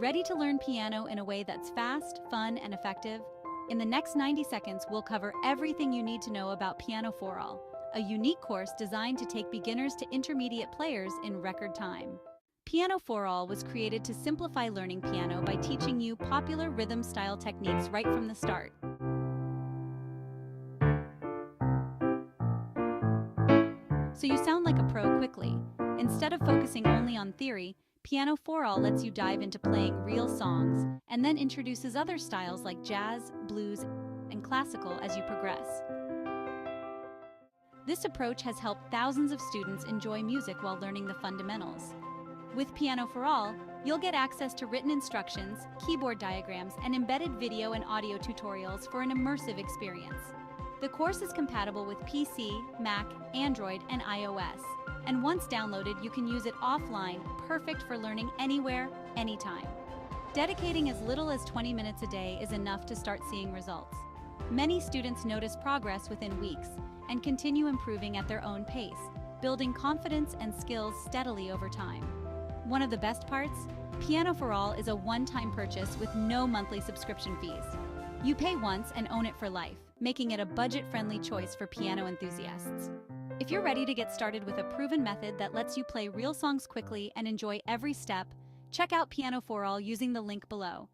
Ready to learn piano in a way that's fast, fun, and effective? In the next 90 seconds, we'll cover everything you need to know about Piano for All, a unique course designed to take beginners to intermediate players in record time. Piano for All was created to simplify learning piano by teaching you popular rhythm-style techniques right from the start. So you sound like a pro quickly. Instead of focusing only on theory, Piano for All lets you dive into playing real songs and then introduces other styles like jazz, blues, and classical as you progress. This approach has helped thousands of students enjoy music while learning the fundamentals. With Piano for All, you'll get access to written instructions, keyboard diagrams, and embedded video and audio tutorials for an immersive experience. The course is compatible with PC, Mac, Android, and iOS. And once downloaded, you can use it offline, perfect for learning anywhere, anytime. Dedicating as little as 20 minutes a day is enough to start seeing results. Many students notice progress within weeks and continue improving at their own pace, building confidence and skills steadily over time. One of the best parts? Piano for All is a one-time purchase with no monthly subscription fees. You pay once and own it for life, making it a budget-friendly choice for piano enthusiasts. If you're ready to get started with a proven method that lets you play real songs quickly and enjoy every step, check out Piano for All using the link below.